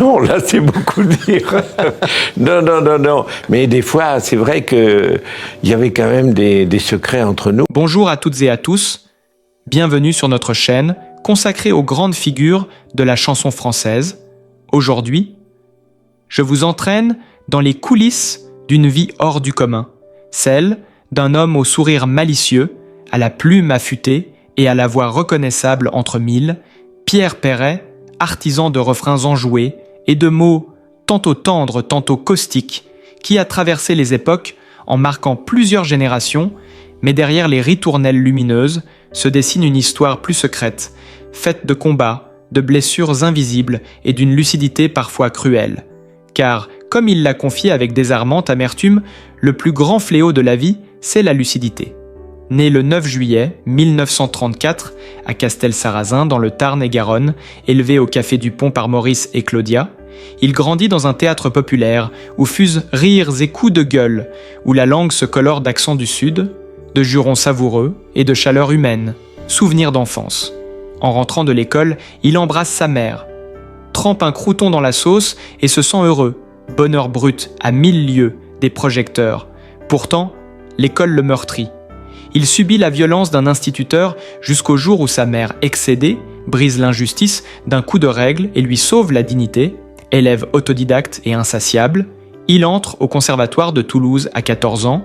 Non, là, c'est beaucoup dire. Non. Mais des fois, c'est vrai qu'il y avait quand même des secrets entre nous. Bonjour à toutes et à tous. Bienvenue sur notre chaîne consacrée aux grandes figures de la chanson française. Aujourd'hui, je vous entraîne dans les coulisses d'une vie hors du commun. Celle d'un homme au sourire malicieux, à la plume affûtée et à la voix reconnaissable entre mille, Pierre Perret, artisan de refrains enjoués et de mots tantôt tendres, tantôt caustiques, qui a traversé les époques en marquant plusieurs générations, mais derrière les ritournelles lumineuses se dessine une histoire plus secrète, faite de combats, de blessures invisibles et d'une lucidité parfois cruelle. Car, comme il l'a confié avec désarmante amertume, le plus grand fléau de la vie, c'est la lucidité. Né le 9 juillet 1934 à Castelsarrasin dans le Tarn-et-Garonne, élevé au Café du Pont par Maurice et Claudia, il grandit dans un théâtre populaire où fusent rires et coups de gueule, où la langue se colore d'accents du Sud, de jurons savoureux et de chaleur humaine, souvenirs d'enfance. En rentrant de l'école, il embrasse sa mère, trempe un crouton dans la sauce et se sent heureux, bonheur brut à 1000 lieues des projecteurs. Pourtant, l'école le meurtrit. Il subit la violence d'un instituteur jusqu'au jour où sa mère, excédée, brise l'injustice d'un coup de règle et lui sauve la dignité. Élève autodidacte et insatiable, il entre au conservatoire de Toulouse à 14 ans,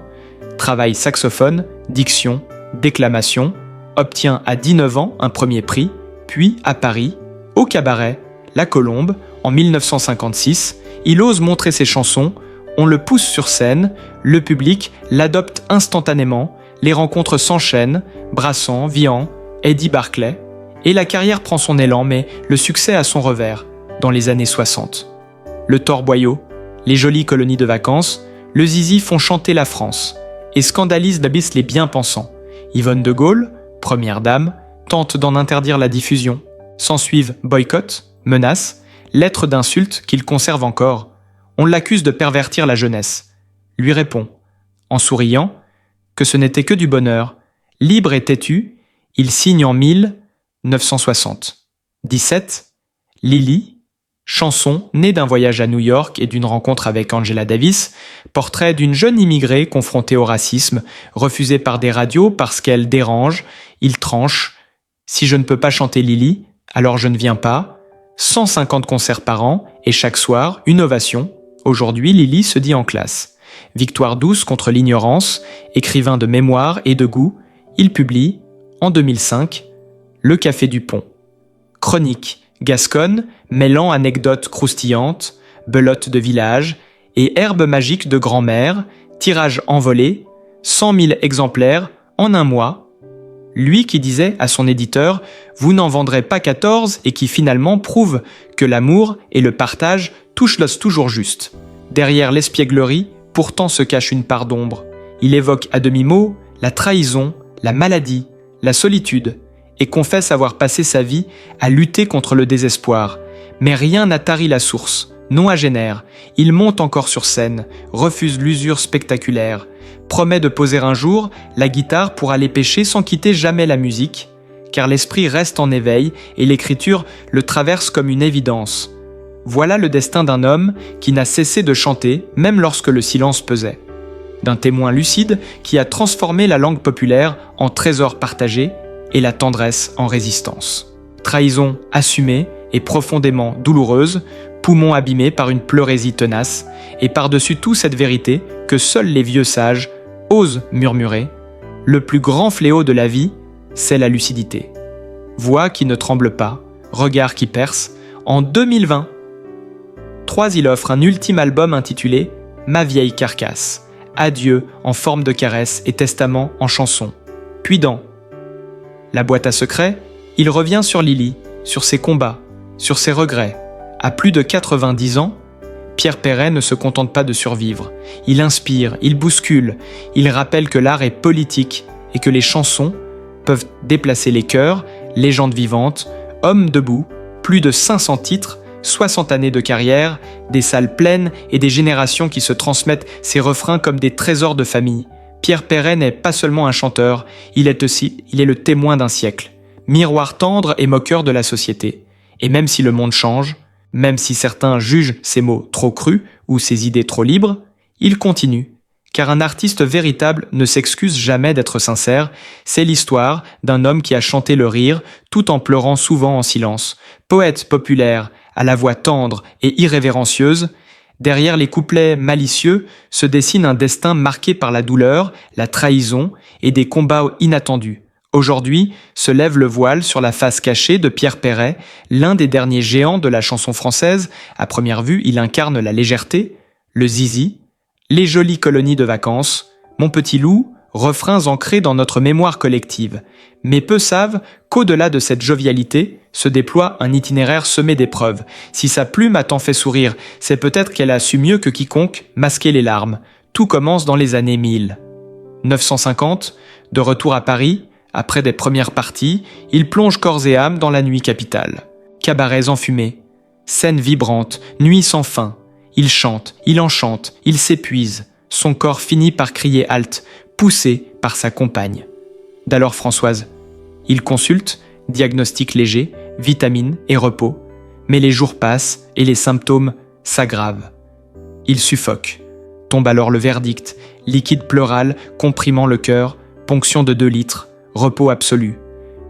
travaille saxophone, diction, déclamation, obtient à 19 ans un premier prix, puis à Paris, au cabaret, La Colombe, en 1956, il ose montrer ses chansons, on le pousse sur scène, le public l'adopte instantanément, les rencontres s'enchaînent, Brassens, Vian, Eddie Barclay, et la carrière prend son élan, mais le succès a son revers, dans les années 60. Le torboyau, les jolies colonies de vacances, le zizi font chanter la France, et scandalisent d'abis les bien-pensants. Yvonne de Gaulle, première dame, tente d'en interdire la diffusion. S'ensuivent boycott, menaces, lettres d'insultes qu'il conserve encore. On l'accuse de pervertir la jeunesse. Lui répond, en souriant, que ce n'était que du bonheur. Libre et têtu, il signe en 1960. 17. Lily, chanson née d'un voyage à New York et d'une rencontre avec Angela Davis, portrait d'une jeune immigrée confrontée au racisme, refusée par des radios parce qu'elle dérange, il tranche. Si je ne peux pas chanter Lily, alors je ne viens pas. 150 concerts par an et chaque soir, une ovation. Aujourd'hui, Lily se dit en classe. Victoire douce contre l'ignorance, écrivain de mémoire et de goût, il publie, en 2005, Le Café du Pont. Chronique gasconne, mêlant anecdotes croustillantes, belote de village et herbes magiques de grand-mère, tirage envolé, 100 000 exemplaires en un mois. Lui qui disait à son éditeur « Vous n'en vendrez pas 14 » et qui finalement prouve que l'amour et le partage touchent l'os toujours juste. Derrière l'espièglerie, pourtant se cache une part d'ombre. Il évoque à demi-mot la trahison, la maladie, la solitude, et confesse avoir passé sa vie à lutter contre le désespoir. Mais rien n'a tari la source, nonagénaire. Il monte encore sur scène, refuse l'usure spectaculaire, promet de poser un jour la guitare pour aller pêcher sans quitter jamais la musique, car l'esprit reste en éveil et l'écriture le traverse comme une évidence. Voilà le destin d'un homme qui n'a cessé de chanter, même lorsque le silence pesait. D'un témoin lucide qui a transformé la langue populaire en trésor partagé et la tendresse en résistance. Trahison assumée et profondément douloureuse, poumon abîmé par une pleurésie tenace, et par-dessus tout cette vérité que seuls les vieux sages osent murmurer, le plus grand fléau de la vie, c'est la lucidité. Voix qui ne tremble pas, regard qui perce, en 2020, il offre un ultime album intitulé « Ma vieille carcasse », adieu en forme de caresse et testament en chanson. Puis dans La boîte à secrets, il revient sur Lily, sur ses combats, sur ses regrets. À plus de 90 ans, Pierre Perret ne se contente pas de survivre. Il inspire, il bouscule, il rappelle que l'art est politique et que les chansons peuvent déplacer les cœurs, légendes vivantes, hommes debout, plus de 500 titres, 60 années de carrière, des salles pleines et des générations qui se transmettent ses refrains comme des trésors de famille. Pierre Perret n'est pas seulement un chanteur, il est le témoin d'un siècle, miroir tendre et moqueur de la société. Et même si le monde change, Même si certains jugent ses mots trop crus ou ses idées trop libres, il continue. Car un artiste véritable ne s'excuse jamais d'être sincère, c'est l'histoire d'un homme qui a chanté le rire tout en pleurant souvent en silence. Poète populaire, à la voix tendre et irrévérencieuse, derrière les couplets malicieux se dessine un destin marqué par la douleur, la trahison et des combats inattendus. Aujourd'hui, se lève le voile sur la face cachée de Pierre Perret, l'un des derniers géants de la chanson française. À première vue, il incarne la légèreté, le zizi, les jolies colonies de vacances, Mon petit loup, refrains ancrés dans notre mémoire collective. Mais peu savent qu'au-delà de cette jovialité se déploie un itinéraire semé d'épreuves. Si sa plume a tant fait sourire, c'est peut-être qu'elle a su mieux que quiconque masquer les larmes. Tout commence dans les années 1000. 950, de retour à Paris, après des premières parties, il plonge corps et âme dans la nuit capitale. Cabarets enfumés, scènes vibrantes, nuits sans fin. Il chante, il enchante, il s'épuise. Son corps finit par crier halte, poussé par sa compagne. D'alors Françoise. Il consulte, diagnostic léger, vitamines et repos. Mais les jours passent et les symptômes s'aggravent. Il suffoque. Tombe alors le verdict, liquide pleural comprimant le cœur, ponction de 2 litres, repos absolu.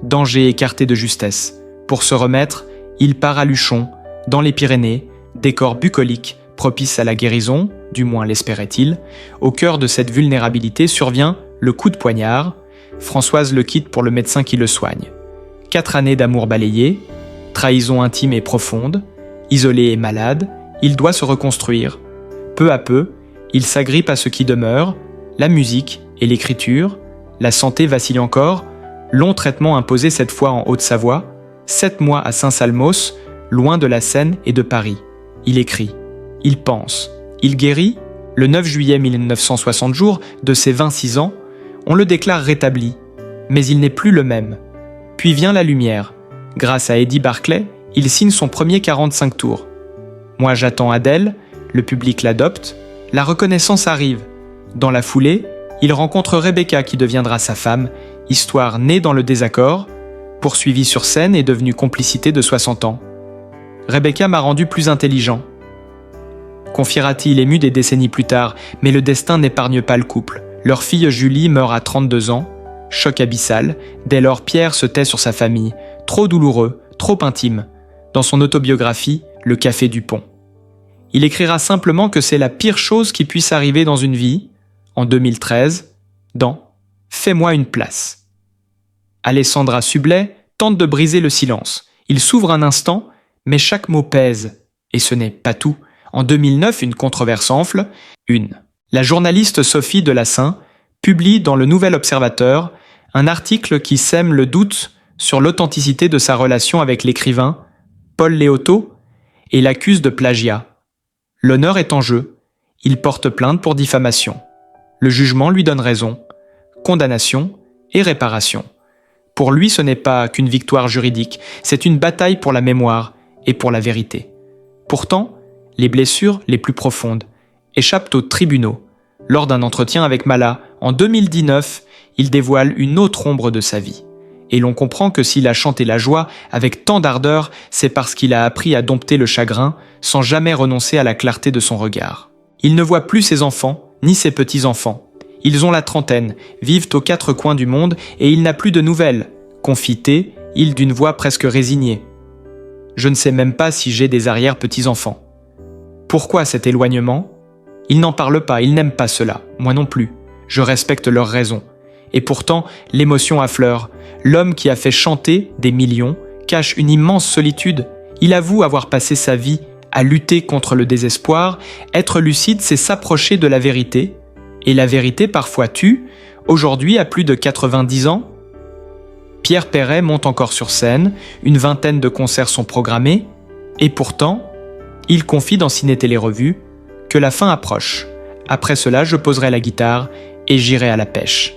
Danger écarté de justesse. Pour se remettre, il part à Luchon, dans les Pyrénées, décor bucolique, propice à la guérison, du moins l'espérait-il. Au cœur de cette vulnérabilité survient le coup de poignard. Françoise le quitte pour le médecin qui le soigne. 4 années d'amour balayées, trahison intime et profonde, isolé et malade, il doit se reconstruire. Peu à peu, il s'agrippe à ce qui demeure, la musique et l'écriture. La santé vacille encore, long traitement imposé cette fois en Haute-Savoie, 7 mois à Saint-Salmos, loin de la Seine et de Paris. Il écrit, il pense, il guérit. Le 9 juillet 1960 jours de ses 26 ans, on le déclare rétabli, mais il n'est plus le même. Puis vient la lumière. Grâce à Eddie Barclay, il signe son premier 45 tours. Moi j'attends Adèle, le public l'adopte, la reconnaissance arrive. Dans la foulée, il rencontre Rebecca qui deviendra sa femme, histoire née dans le désaccord, poursuivie sur scène et devenue complicité de 60 ans. Rebecca m'a rendu plus intelligent. Confiera-t-il ému des décennies plus tard, mais le destin n'épargne pas le couple. Leur fille Julie meurt à 32 ans, choc abyssal, dès lors Pierre se tait sur sa famille, trop douloureux, trop intime. Dans son autobiographie, Le Café du Pont. Il écrira simplement que c'est la pire chose qui puisse arriver dans une vie, en 2013, dans « Fais-moi une place ». Alessandra Sublet tente de briser le silence. Il s'ouvre un instant, mais chaque mot pèse. Et ce n'est pas tout. En 2009, une controverse enfle. La journaliste Sophie Delassin publie dans le Nouvel Observateur un article qui sème le doute sur l'authenticité de sa relation avec l'écrivain Paul Léoto et l'accuse de plagiat. L'honneur est en jeu. Il porte plainte pour diffamation. Le jugement lui donne raison. Condamnation et réparation. Pour lui, ce n'est pas qu'une victoire juridique, c'est une bataille pour la mémoire et pour la vérité. Pourtant, les blessures les plus profondes échappent aux tribunaux. Lors d'un entretien avec Mala, en 2019, il dévoile une autre ombre de sa vie. Et l'on comprend que s'il a chanté la joie avec tant d'ardeur, c'est parce qu'il a appris à dompter le chagrin sans jamais renoncer à la clarté de son regard. Il ne voit plus ses enfants, ni ses petits-enfants. Ils ont la trentaine, vivent aux 4 coins du monde et il n'a plus de nouvelles. Confité, il d'une voix presque résignée. Je ne sais même pas si j'ai des arrière-petits-enfants. Pourquoi cet éloignement ? Ils n'en parlent pas, ils n'aiment pas cela, moi non plus. Je respecte leurs raisons. Et pourtant, l'émotion affleure. L'homme qui a fait chanter des millions cache une immense solitude. Il avoue avoir passé sa vie à lutter contre le désespoir. Être lucide, c'est s'approcher de la vérité. Et la vérité parfois tue. Aujourd'hui, à plus de 90 ans, Pierre Perret monte encore sur scène. Une 20aine de concerts sont programmés. Et pourtant, il confie dans Ciné Télé Revue que la fin approche. Après cela, je poserai la guitare et j'irai à la pêche.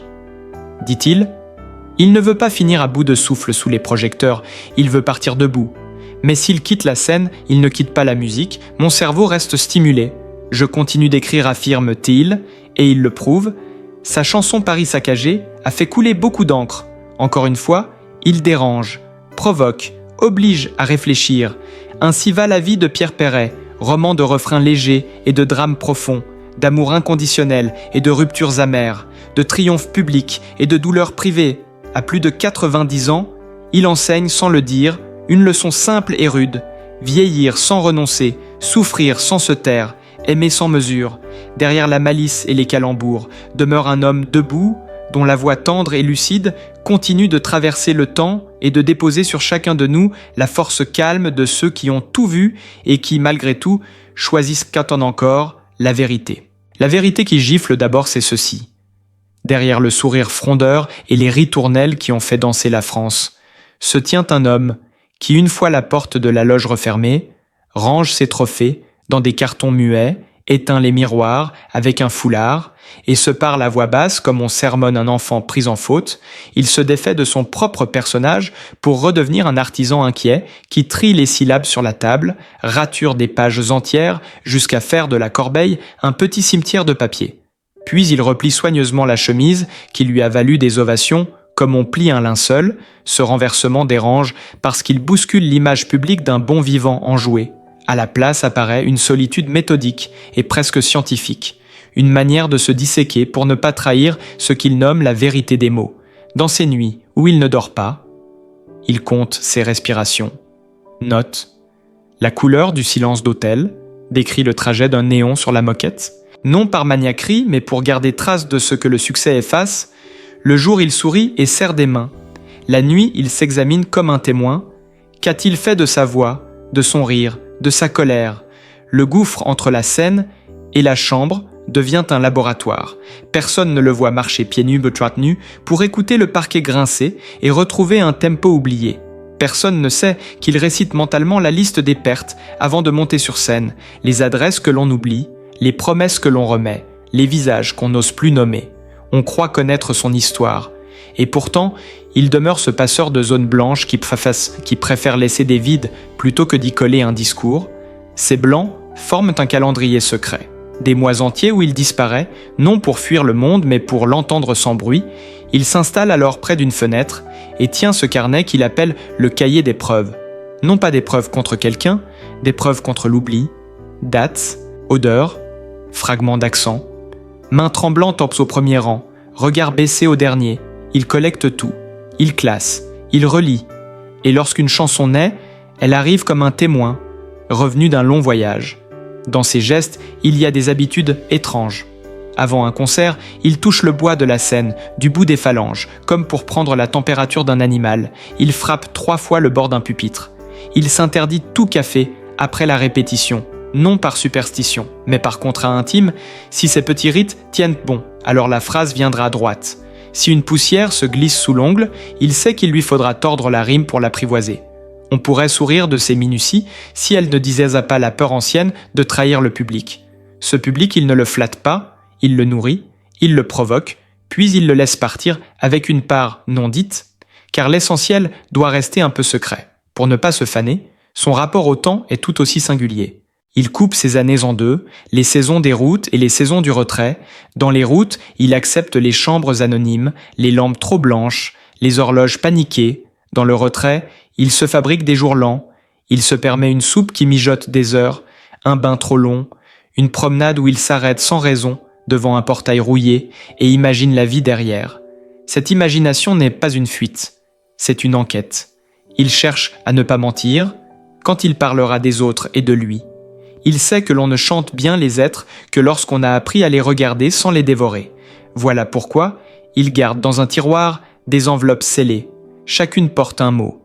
Dit-il, il ne veut pas finir à bout de souffle sous les projecteurs, il veut partir debout. Mais s'il quitte la scène, il ne quitte pas la musique, mon cerveau reste stimulé. Je continue d'écrire, affirme-t-il, et il le prouve. Sa chanson Paris saccagé a fait couler beaucoup d'encre. Encore une fois, il dérange, provoque, oblige à réfléchir. Ainsi va la vie de Pierre Perret, roman de refrains légers et de drames profonds, d'amour inconditionnel et de ruptures amères, de triomphes publics et de douleurs privées. À plus de 90 ans, il enseigne sans le dire une leçon simple et rude: vieillir sans renoncer, souffrir sans se taire, aimer sans mesure. Derrière la malice et les calembours demeure un homme debout, dont la voix tendre et lucide continue de traverser le temps et de déposer sur chacun de nous la force calme de ceux qui ont tout vu et qui, malgré tout, choisissent qu'attendent encore la vérité. La vérité qui gifle d'abord, c'est ceci. Derrière le sourire frondeur et les ritournelles qui ont fait danser la France, se tient un homme qui, une fois la porte de la loge refermée, range ses trophées dans des cartons muets, éteint les miroirs avec un foulard et se parle à voix basse comme on sermonne un enfant pris en faute. Il se défait de son propre personnage pour redevenir un artisan inquiet qui trie les syllabes sur la table, rature des pages entières jusqu'à faire de la corbeille un petit cimetière de papier. Puis il replie soigneusement la chemise qui lui a valu des ovations comme on plie un linceul. Ce renversement dérange parce qu'il bouscule l'image publique d'un bon vivant enjoué. À la place apparaît une solitude méthodique et presque scientifique, une manière de se disséquer pour ne pas trahir ce qu'il nomme la vérité des mots. Dans ces nuits où il ne dort pas, il compte ses respirations. Note: la couleur du silence d'hôtel décrit le trajet d'un néon sur la moquette. Non par maniaquerie, mais pour garder trace de ce que le succès efface, le jour il sourit et serre des mains. La nuit il s'examine comme un témoin. Qu'a-t-il fait de sa voix, de son rire, de sa colère? Le gouffre entre la scène et la chambre devient un laboratoire. Personne ne le voit marcher pieds nus, betrot nu, pour écouter le parquet grincer et retrouver un tempo oublié. Personne ne sait qu'il récite mentalement la liste des pertes avant de monter sur scène, les adresses que l'on oublie, les promesses que l'on remet, les visages qu'on n'ose plus nommer. On croit connaître son histoire. Et pourtant, il demeure ce passeur de zones blanches qui préfère laisser des vides plutôt que d'y coller un discours. Ces blancs forment un calendrier secret. Des mois entiers où il disparaît, non pour fuir le monde, mais pour l'entendre sans bruit. Il s'installe alors près d'une fenêtre et tient ce carnet qu'il appelle le cahier des preuves. Non pas des preuves contre quelqu'un, des preuves contre l'oubli. Dates, odeurs, fragments d'accent. Main tremblante au premier rang, regard baissé au dernier. Il collecte tout, il classe, il relit. Et lorsqu'une chanson naît, elle arrive comme un témoin, revenu d'un long voyage. Dans ses gestes, il y a des habitudes étranges. Avant un concert, il touche le bois de la scène, du bout des phalanges, comme pour prendre la température d'un animal. Il frappe 3 fois le bord d'un pupitre. Il s'interdit tout café après la répétition, non par superstition, mais par contrat intime. Si ces petits rites tiennent bon, alors la phrase viendra à droite. Si une poussière se glisse sous l'ongle, il sait qu'il lui faudra tordre la rime pour l'apprivoiser. On pourrait sourire de ces minuties si elle ne disait pas la peur ancienne de trahir le public. Ce public, il ne le flatte pas, il le nourrit, il le provoque, puis il le laisse partir avec une part non dite, car l'essentiel doit rester un peu secret. Pour ne pas se faner, son rapport au temps est tout aussi singulier. Il coupe ses années en deux, les saisons des routes et les saisons du retrait. Dans les routes, il accepte les chambres anonymes, les lampes trop blanches, les horloges paniquées. Dans le retrait, il se fabrique des jours lents. Il se permet une soupe qui mijote des heures, un bain trop long, une promenade où il s'arrête sans raison devant un portail rouillé et imagine la vie derrière. Cette imagination n'est pas une fuite, c'est une enquête. Il cherche à ne pas mentir quand il parlera des autres et de lui. Il sait que l'on ne chante bien les êtres que lorsqu'on a appris à les regarder sans les dévorer. Voilà pourquoi il garde dans un tiroir des enveloppes scellées. Chacune porte un mot.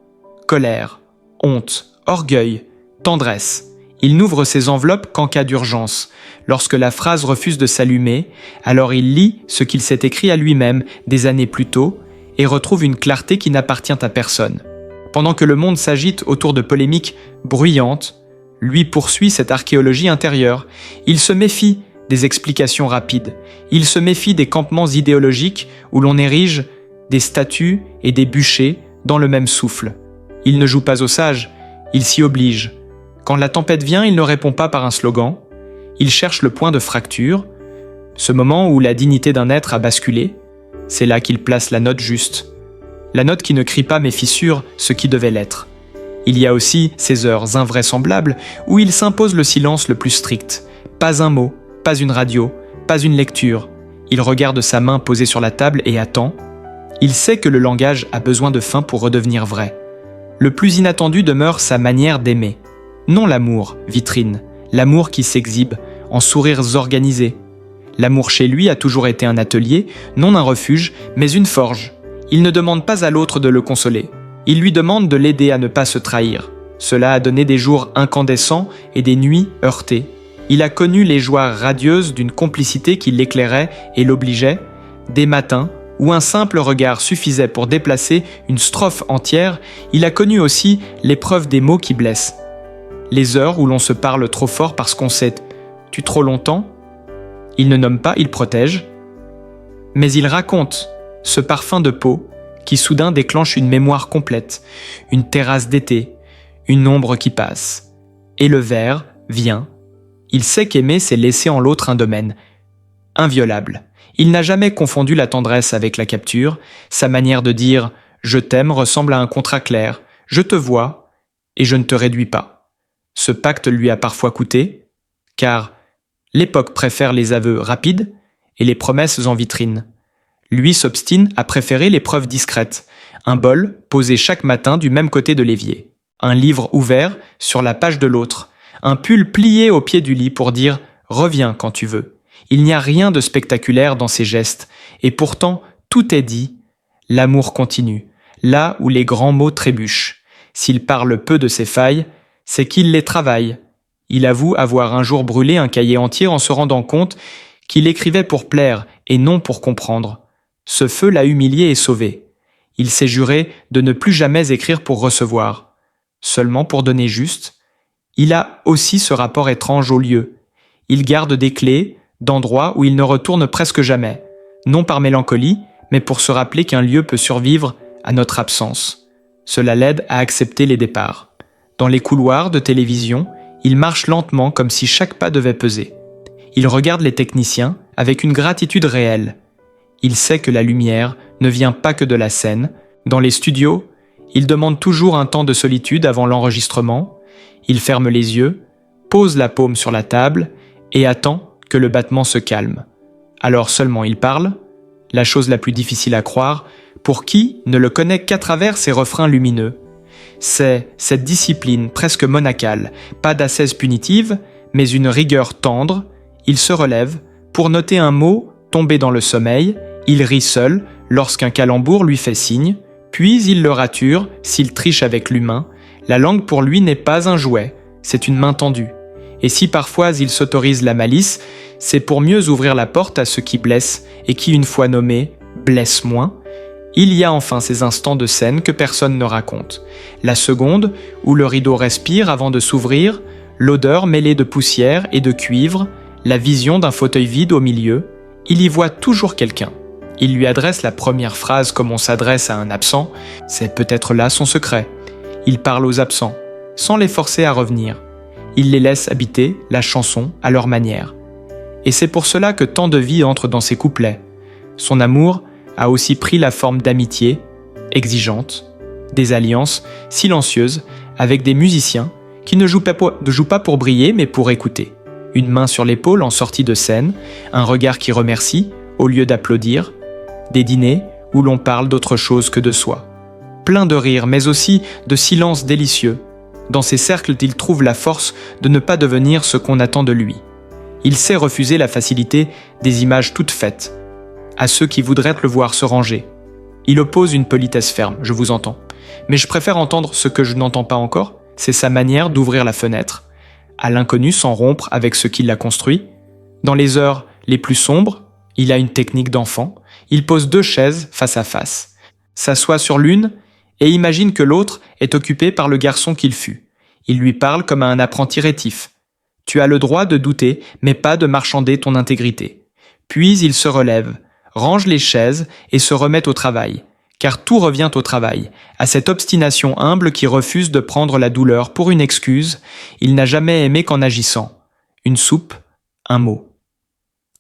Colère, honte, orgueil, tendresse. Il n'ouvre ces enveloppes qu'en cas d'urgence. Lorsque la phrase refuse de s'allumer, alors il lit ce qu'il s'est écrit à lui-même des années plus tôt et retrouve une clarté qui n'appartient à personne. Pendant que le monde s'agite autour de polémiques bruyantes, lui poursuit cette archéologie intérieure. Il se méfie des explications rapides. Il se méfie des campements idéologiques où l'on érige des statues et des bûchers dans le même souffle. Il ne joue pas au sage, il s'y oblige. Quand la tempête vient, il ne répond pas par un slogan. Il cherche le point de fracture, ce moment où la dignité d'un être a basculé. C'est là qu'il place la note juste. La note qui ne crie pas mais fissure ce qui devait l'être. Il y a aussi ces heures invraisemblables où il s'impose le silence le plus strict. Pas un mot, pas une radio, pas une lecture. Il regarde sa main posée sur la table et attend. Il sait que le langage a besoin de fin pour redevenir vrai. Le plus inattendu demeure sa manière d'aimer. Non l'amour, vitrine, l'amour qui s'exhibe, en sourires organisés. L'amour chez lui a toujours été un atelier, non un refuge, mais une forge. Il ne demande pas à l'autre de le consoler. Il lui demande de l'aider à ne pas se trahir. Cela a donné des jours incandescents et des nuits heurtées. Il a connu les joies radieuses d'une complicité qui l'éclairait et l'obligeait, des matins où un simple regard suffisait pour déplacer une strophe entière. Il a connu aussi l'épreuve des mots qui blessent. Les heures où l'on se parle trop fort parce qu'on s'est tu trop longtemps. Il ne nomme pas, il protège. Mais il raconte ce parfum de peau qui soudain déclenche une mémoire complète, une terrasse d'été, une ombre qui passe. Et le vers vient. Il sait qu'aimer, c'est laisser en l'autre un domaine inviolable. Il n'a jamais confondu la tendresse avec la capture. Sa manière de dire « je t'aime » ressemble à un contrat clair. Je te vois et je ne te réduis pas. Ce pacte lui a parfois coûté, car l'époque préfère les aveux rapides et les promesses en vitrine. Lui s'obstine à préférer les preuves discrètes, un bol posé chaque matin du même côté de l'évier, un livre ouvert sur la page de l'autre, un pull plié au pied du lit pour dire « reviens quand tu veux ». Il n'y a rien de spectaculaire dans ses gestes, et pourtant tout est dit. L'amour continue, là où les grands mots trébuchent. S'il parle peu de ses failles, c'est qu'il les travaille. Il avoue avoir un jour brûlé un cahier entier en se rendant compte qu'il écrivait pour plaire et non pour comprendre. Ce feu l'a humilié et sauvé. Il s'est juré de ne plus jamais écrire pour recevoir, seulement pour donner juste. Il a aussi ce rapport étrange au lieu. Il garde des clés d'endroits où il ne retourne presque jamais, non par mélancolie, mais pour se rappeler qu'un lieu peut survivre à notre absence. Cela l'aide à accepter les départs. Dans les couloirs de télévision, il marche lentement comme si chaque pas devait peser. Il regarde les techniciens avec une gratitude réelle. Il sait que la lumière ne vient pas que de la scène. Dans les studios, il demande toujours un temps de solitude avant l'enregistrement. Il ferme les yeux, pose la paume sur la table et attend que le battement se calme. Alors seulement il parle, la chose la plus difficile à croire, pour qui ne le connaît qu'à travers ses refrains lumineux. C'est cette discipline presque monacale, pas d'ascèse punitive, mais une rigueur tendre. Il se relève pour noter un mot tombé dans le sommeil, il rit seul lorsqu'un calembour lui fait signe, puis il le rature s'il triche avec l'humain. La langue pour lui n'est pas un jouet, c'est une main tendue. Et si parfois il s'autorise la malice, c'est pour mieux ouvrir la porte à ceux qui blessent et qui, une fois nommés, blessent moins. Il y a enfin ces instants de scène que personne ne raconte. La seconde, où le rideau respire avant de s'ouvrir, l'odeur mêlée de poussière et de cuivre, la vision d'un fauteuil vide au milieu, il y voit toujours quelqu'un. Il lui adresse la première phrase comme on s'adresse à un absent, c'est peut-être là son secret. Il parle aux absents, sans les forcer à revenir. Il les laisse habiter la chanson à leur manière. Et c'est pour cela que tant de vie entre dans ses couplets. Son amour a aussi pris la forme d'amitié, exigeante, des alliances silencieuses avec des musiciens qui ne jouent pas pour briller mais pour écouter. Une main sur l'épaule en sortie de scène, un regard qui remercie au lieu d'applaudir, des dîners où l'on parle d'autre chose que de soi. Plein de rires mais aussi de silences délicieux. Dans ces cercles, il trouve la force de ne pas devenir ce qu'on attend de lui. Il sait refuser la facilité des images toutes faites, à ceux qui voudraient le voir se ranger. Il oppose une politesse ferme, je vous entends. Mais je préfère entendre ce que je n'entends pas encore, c'est sa manière d'ouvrir la fenêtre, à l'inconnu sans rompre avec ce qui l'a construit. Dans les heures les plus sombres, il a une technique d'enfant, il pose 2 chaises face à face, s'assoit sur l'une et imagine que l'autre est occupée par le garçon qu'il fut. Il lui parle comme à un apprenti rétif. Tu as le droit de douter, mais pas de marchander ton intégrité. Puis il se relève, range les chaises et se remet au travail, car tout revient au travail, à cette obstination humble qui refuse de prendre la douleur pour une excuse. Il n'a jamais aimé qu'en agissant. Une soupe, un mot.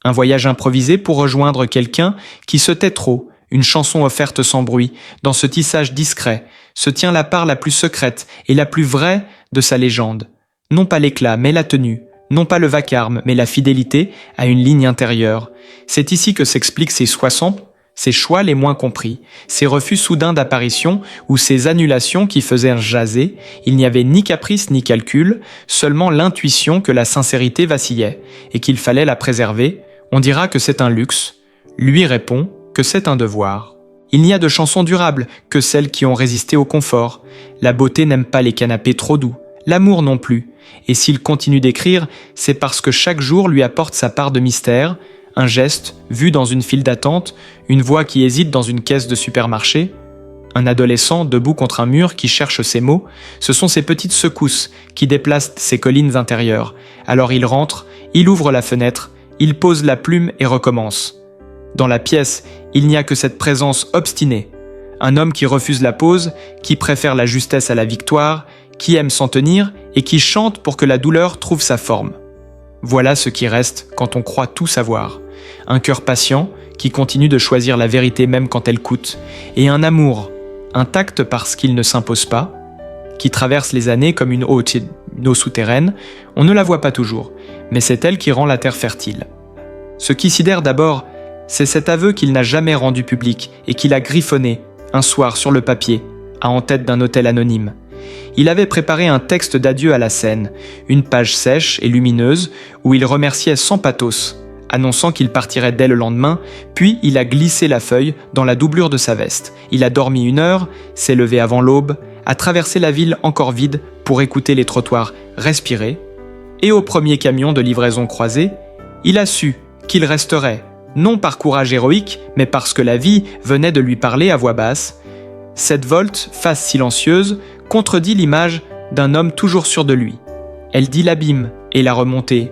Un voyage improvisé pour rejoindre quelqu'un qui se tait trop, une chanson offerte sans bruit, dans ce tissage discret, se tient la part la plus secrète et la plus vraie de sa légende. Non pas l'éclat, mais la tenue. Non pas le vacarme, mais la fidélité à une ligne intérieure. C'est ici que s'expliquent ses soissons, ses choix les moins compris, ses refus soudains d'apparition ou ses annulations qui faisaient jaser. Il n'y avait ni caprice ni calcul, seulement l'intuition que la sincérité vacillait et qu'il fallait la préserver. On dira que c'est un luxe. Lui répond que c'est un devoir. Il n'y a de chansons durables que celles qui ont résisté au confort. La beauté n'aime pas les canapés trop doux, l'amour non plus. Et s'il continue d'écrire, c'est parce que chaque jour lui apporte sa part de mystère, un geste vu dans une file d'attente, une voix qui hésite dans une caisse de supermarché, un adolescent debout contre un mur qui cherche ses mots. Ce sont ces petites secousses qui déplacent ses collines intérieures. Alors il rentre, il ouvre la fenêtre, il pose la plume et recommence. Dans la pièce, il n'y a que cette présence obstinée. Un homme qui refuse la pause, qui préfère la justesse à la victoire, qui aime s'en tenir et qui chante pour que la douleur trouve sa forme. Voilà ce qui reste quand on croit tout savoir. Un cœur patient qui continue de choisir la vérité même quand elle coûte, et un amour, intact parce qu'il ne s'impose pas, qui traverse les années comme une eau souterraine. On ne la voit pas toujours, mais c'est elle qui rend la terre fertile. Ce qui sidère d'abord, c'est cet aveu qu'il n'a jamais rendu public et qu'il a griffonné, un soir sur le papier, à en tête d'un hôtel anonyme. Il avait préparé un texte d'adieu à la scène, une page sèche et lumineuse où il remerciait sans pathos, annonçant qu'il partirait dès le lendemain, puis il a glissé la feuille dans la doublure de sa veste. Il a dormi 1 heure, s'est levé avant l'aube, a traversé la ville encore vide pour écouter les trottoirs respirer, et au premier camion de livraison croisé, il a su qu'il resterait, non par courage héroïque, mais parce que la vie venait de lui parler à voix basse. Cette volte, face silencieuse, contredit l'image d'un homme toujours sûr de lui. Elle dit l'abîme et la remontée.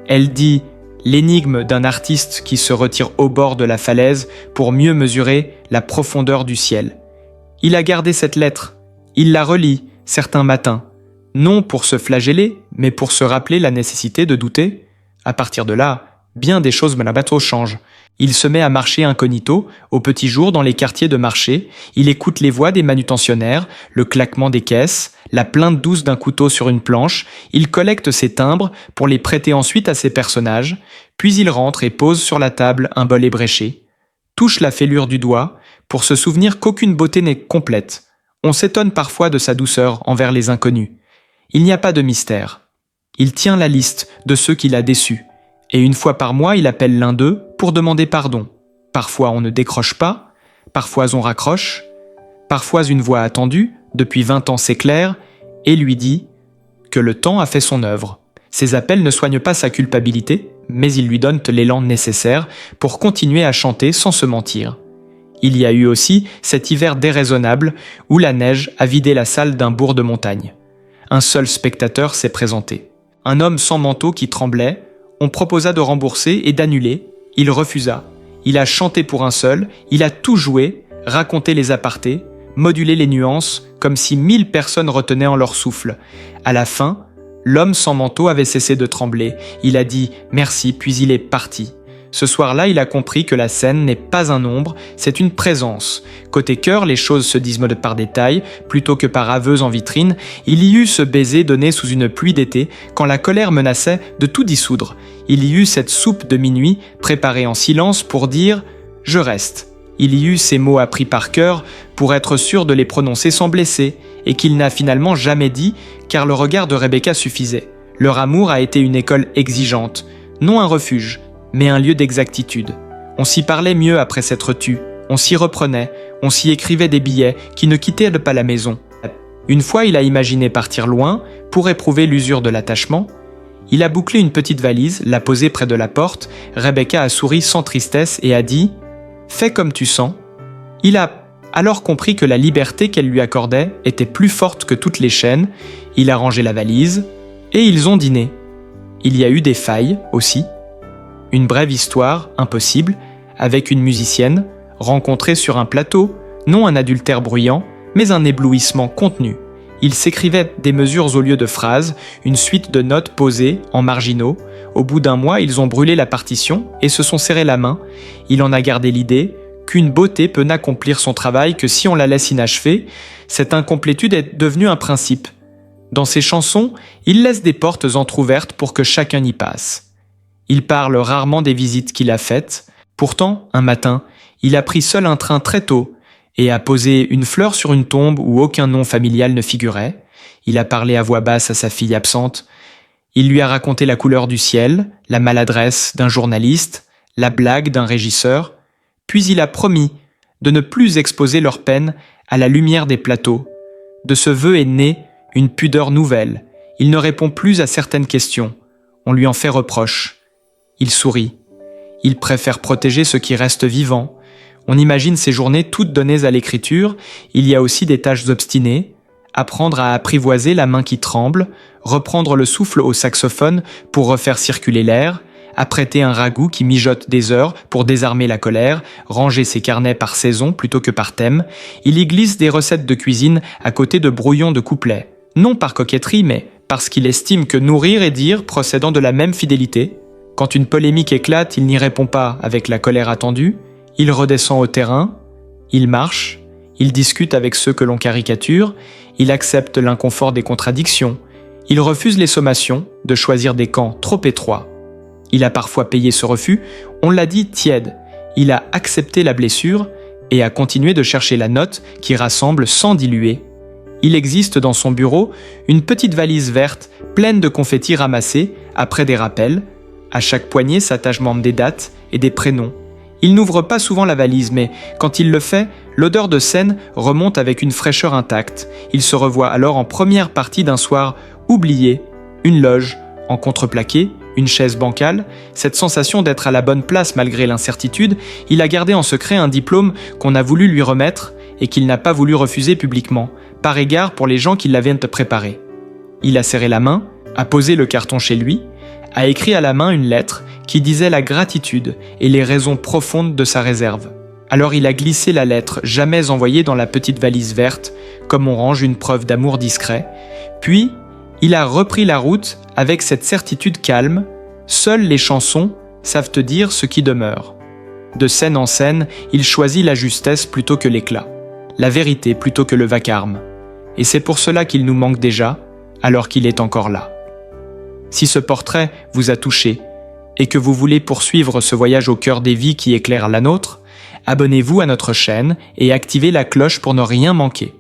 Elle dit l'énigme d'un artiste qui se retire au bord de la falaise pour mieux mesurer la profondeur du ciel. Il a gardé cette lettre. Il la relit certains matins, non pour se flageller, mais pour se rappeler la nécessité de douter. À partir de là, bien des choses bateau changent. Il se met à marcher incognito, au petit jour dans les quartiers de marché. Il écoute les voix des manutentionnaires, le claquement des caisses, la plainte douce d'un couteau sur une planche. Il collecte ses timbres pour les prêter ensuite à ses personnages. Puis il rentre et pose sur la table un bol ébréché. Touche la fêlure du doigt pour se souvenir qu'aucune beauté n'est complète. On s'étonne parfois de sa douceur envers les inconnus. Il n'y a pas de mystère. Il tient la liste de ceux qu'il a déçus. Et 1 fois par mois, il appelle l'un d'eux pour demander pardon. Parfois on ne décroche pas, parfois on raccroche, parfois une voix attendue, depuis 20 ans s'éclaire, et lui dit que le temps a fait son œuvre. Ces appels ne soignent pas sa culpabilité, mais ils lui donnent l'élan nécessaire pour continuer à chanter sans se mentir. Il y a eu aussi cet hiver déraisonnable où la neige a vidé la salle d'un bourg de montagne. Un seul spectateur s'est présenté. Un homme sans manteau qui tremblait. On proposa de rembourser et d'annuler. Il refusa. Il a chanté pour un seul, il a tout joué, raconté les apartés, modulé les nuances, comme si 1000 personnes retenaient en leur souffle. À la fin, l'homme sans manteau avait cessé de trembler. Il a dit « merci » puis il est parti. Ce soir-là, il a compris que la scène n'est pas un nombre, c'est une présence. Côté cœur, les choses se disent par détail, plutôt que par aveuse en vitrine. Il y eut ce baiser donné sous une pluie d'été, quand la colère menaçait de tout dissoudre. Il y eut cette soupe de minuit, préparée en silence pour dire « je reste ». Il y eut ces mots appris par cœur pour être sûr de les prononcer sans blesser, et qu'il n'a finalement jamais dit, car le regard de Rebecca suffisait. Leur amour a été une école exigeante, non un refuge, mais un lieu d'exactitude. On s'y parlait mieux après s'être tu, on s'y reprenait, on s'y écrivait des billets qui ne quittaient pas la maison. Une fois, il a imaginé partir loin pour éprouver l'usure de l'attachement. Il a bouclé une petite valise, l'a posée près de la porte. Rebecca a souri sans tristesse et a dit « Fais comme tu sens ». Il a alors compris que la liberté qu'elle lui accordait était plus forte que toutes les chaînes. Il a rangé la valise et ils ont dîné. Il y a eu des failles aussi. Une brève histoire, impossible, avec une musicienne, rencontrée sur un plateau, non un adultère bruyant, mais un éblouissement contenu. Il s'écrivait des mesures au lieu de phrases, une suite de notes posées en marginaux. Au bout d'1 mois, ils ont brûlé la partition et se sont serré la main. Il en a gardé l'idée qu'une beauté peut n'accomplir son travail que si on la laisse inachevée, cette incomplétude est devenue un principe. Dans ses chansons, il laisse des portes entr'ouvertes pour que chacun y passe. Il parle rarement des visites qu'il a faites. Pourtant, un matin, il a pris seul un train très tôt et a posé une fleur sur une tombe où aucun nom familial ne figurait. Il a parlé à voix basse à sa fille absente. Il lui a raconté la couleur du ciel, la maladresse d'un journaliste, la blague d'un régisseur. Puis il a promis de ne plus exposer leur peine à la lumière des plateaux. De ce vœu est née une pudeur nouvelle. Il ne répond plus à certaines questions. On lui en fait reproche. Il sourit. Il préfère protéger ceux qui restent vivants. On imagine ses journées toutes données à l'écriture. Il y a aussi des tâches obstinées. Apprendre à apprivoiser la main qui tremble, reprendre le souffle au saxophone pour refaire circuler l'air, apprêter un ragoût qui mijote des heures pour désarmer la colère, ranger ses carnets par saison plutôt que par thème. Il y glisse des recettes de cuisine à côté de brouillons de couplets. Non par coquetterie, mais parce qu'il estime que nourrir et dire procédant de la même fidélité. Quand une polémique éclate, il n'y répond pas avec la colère attendue. Il redescend au terrain, il marche, il discute avec ceux que l'on caricature, il accepte l'inconfort des contradictions, il refuse les sommations de choisir des camps trop étroits. Il a parfois payé ce refus, on l'a dit tiède, il a accepté la blessure et a continué de chercher la note qui rassemble sans diluer. Il existe dans son bureau une petite valise verte pleine de confettis ramassés après des rappels. À chaque poignée s'attachent des dates et des prénoms. Il n'ouvre pas souvent la valise, mais quand il le fait, l'odeur de scène remonte avec une fraîcheur intacte. Il se revoit alors en première partie d'un soir oublié, une loge, en contreplaqué, une chaise bancale, cette sensation d'être à la bonne place malgré l'incertitude. Il a gardé en secret un diplôme qu'on a voulu lui remettre et qu'il n'a pas voulu refuser publiquement, par égard pour les gens qui l'avaient préparé. Il a serré la main, a posé le carton chez lui, a écrit à la main une lettre qui disait la gratitude et les raisons profondes de sa réserve. Alors il a glissé la lettre jamais envoyée dans la petite valise verte, comme on range une preuve d'amour discret. Puis, il a repris la route avec cette certitude calme, seules les chansons savent te dire ce qui demeure. De scène en scène, il choisit la justesse plutôt que l'éclat, la vérité plutôt que le vacarme. Et c'est pour cela qu'il nous manque déjà, alors qu'il est encore là. Si ce portrait vous a touché et que vous voulez poursuivre ce voyage au cœur des vies qui éclaire la nôtre, abonnez-vous à notre chaîne et activez la cloche pour ne rien manquer.